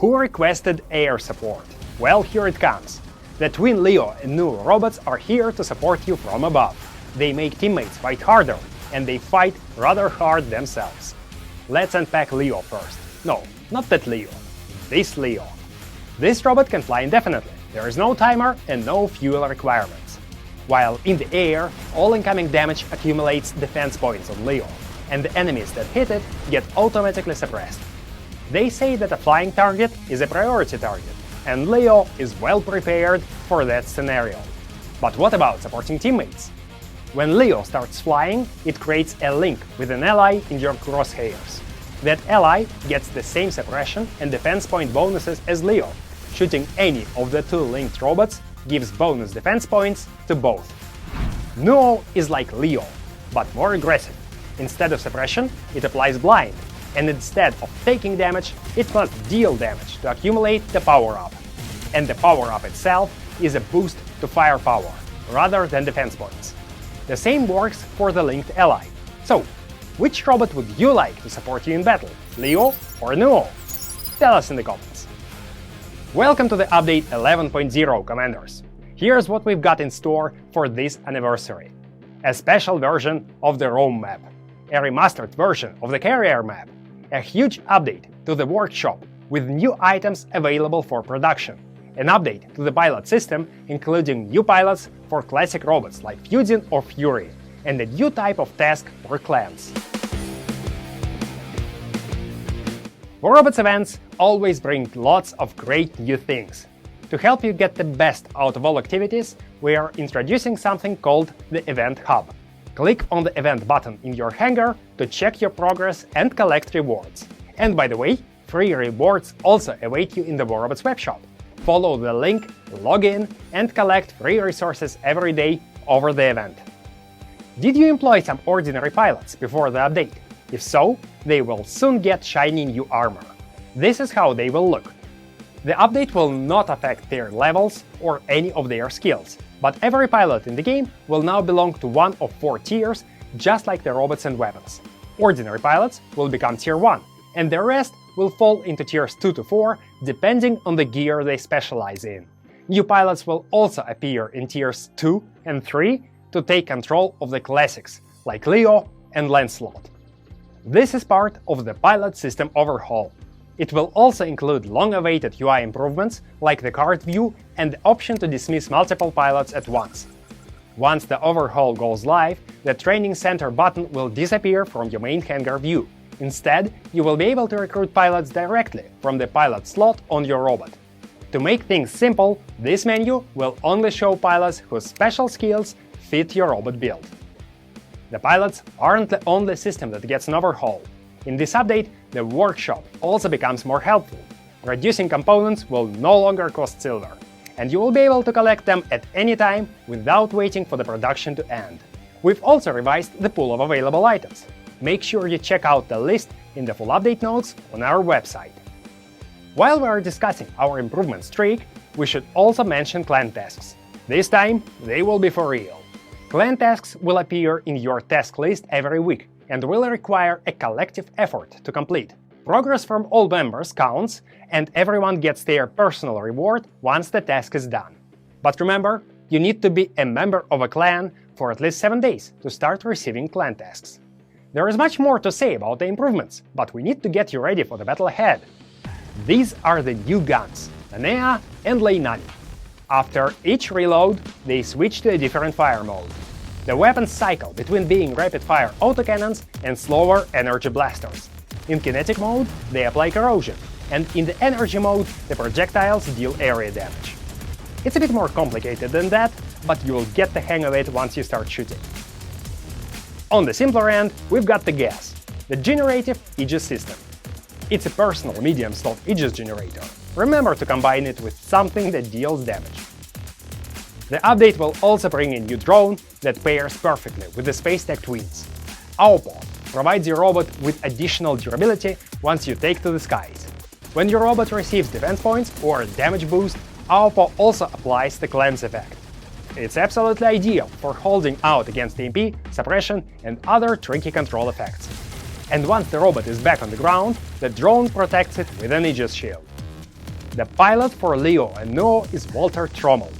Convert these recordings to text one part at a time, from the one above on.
Who requested air support? Well, here it comes. The twin Leo and Nuo robots are here to support you from above. They make teammates fight harder, and they fight rather hard themselves. Let's unpack Leo first. No, not that Leo. This Leo. This robot can fly indefinitely. There is no timer and no fuel requirements. While in the air, all incoming damage accumulates defense points on Leo, and the enemies that hit it get automatically suppressed. They say that a flying target is a priority target, and Leo is well prepared for that scenario. But what about supporting teammates? When Leo starts flying, it creates a link with an ally in your crosshairs. That ally gets the same suppression and defense point bonuses as Leo. Shooting any of the two linked robots gives bonus defense points to both. Nuo is like Leo, but more aggressive. Instead of suppression, it applies blind, and instead of taking damage, it must deal damage to accumulate the power-up. And the power-up itself is a boost to firepower, rather than defense points. The same works for the linked ally. So, which robot would you like to support you in battle, Leo or Nuo? Tell us in the comments. Welcome to the update 11.0, Commanders. Here's what we've got in store for this anniversary. A special version of the Rome map, a remastered version of the Carrier map, a huge update to the workshop with new items available for production, an update to the pilot system including new pilots for classic robots like Fudin or Fury, and a new type of task for clans. Robots events always bring lots of great new things. To help you get the best out of all activities, we are introducing something called the Event Hub. Click on the event button in your hangar to check your progress and collect rewards. And by the way, free rewards also await you in the Robots webshop. Follow the link, log in, and collect free resources every day over the event. Did you employ some ordinary pilots before the update? If so, they will soon get shiny new armor. This is how they will look. The update will not affect their levels or any of their skills, but every pilot in the game will now belong to one of 4 tiers, just like the robots and weapons. Ordinary pilots will become tier 1, and the rest will fall into tiers 2 to 4, depending on the gear they specialize in. New pilots will also appear in tiers 2 and 3 to take control of the classics, like Leo and Lancelot. This is part of the pilot system overhaul. It will also include long-awaited UI improvements, like the card view and the option to dismiss multiple pilots at once. Once the overhaul goes live, the Training Center button will disappear from your main hangar view. Instead, you will be able to recruit pilots directly from the pilot slot on your robot. To make things simple, this menu will only show pilots whose special skills fit your robot build. The pilots aren't the only system that gets an overhaul. In this update, the workshop also becomes more helpful. Reducing components will no longer cost silver, and you will be able to collect them at any time without waiting for the production to end. We've also revised the pool of available items. Make sure you check out the list in the full update notes on our website. While we are discussing our improvement streak, we should also mention clan tasks. This time, they will be for real. Clan tasks will appear in your task list every week and will require a collective effort to complete. Progress from all members counts, and everyone gets their personal reward once the task is done. But remember, you need to be a member of a clan for at least 7 days to start receiving clan tasks. There is much more to say about the improvements, but we need to get you ready for the battle ahead. These are the new guns, Nanea and Leinani. After each reload, they switch to a different fire mode. The weapons cycle between being rapid-fire autocannons and slower energy blasters. In kinetic mode, they apply corrosion, and in the energy mode, the projectiles deal area damage. It's a bit more complicated than that, but you will get the hang of it once you start shooting. On the simpler end, we've got the GAS, the Generative Aegis system. It's a personal medium-slot Aegis generator. Remember to combine it with something that deals damage. The update will also bring a new drone that pairs perfectly with the Spacetech Twins. Aopo provides your robot with additional durability once you take to the skies. When your robot receives defense points or a damage boost, Aopo also applies the cleanse effect. It's absolutely ideal for holding out against EMP, suppression, and other tricky control effects. And once the robot is back on the ground, the drone protects it with an Aegis shield. The pilot for Leo and Nuo is Walter Trommel.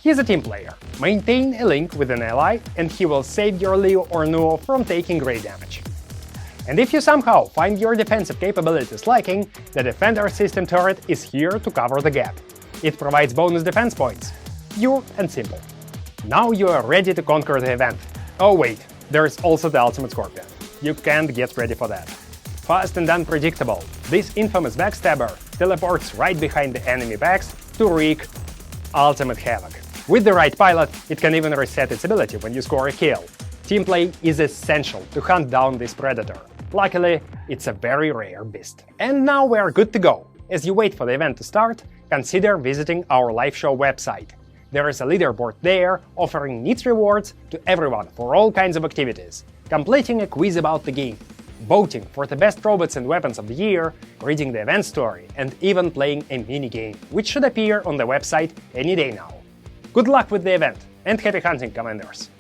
He's a team player. Maintain a link with an ally and he will save your Leo or Nuo from taking great damage. And if you somehow find your defensive capabilities lacking, the Defender System turret is here to cover the gap. It provides bonus defense points. Pure and simple. Now you are ready to conquer the event. Oh wait, there's also the Ultimate Scorpion. You can't get ready for that. Fast and unpredictable, this infamous backstabber teleports right behind the enemy backs to wreak ultimate havoc. With the right pilot, it can even reset its ability when you score a kill. Team play is essential to hunt down this predator. Luckily, it's a very rare beast. And now we're good to go. As you wait for the event to start, consider visiting our live show website. There is a leaderboard there offering neat rewards to everyone for all kinds of activities, completing a quiz about the game, voting for the best robots and weapons of the year, reading the event story, and even playing a mini-game, which should appear on the website any day now. Good luck with the event, and happy hunting, Commanders!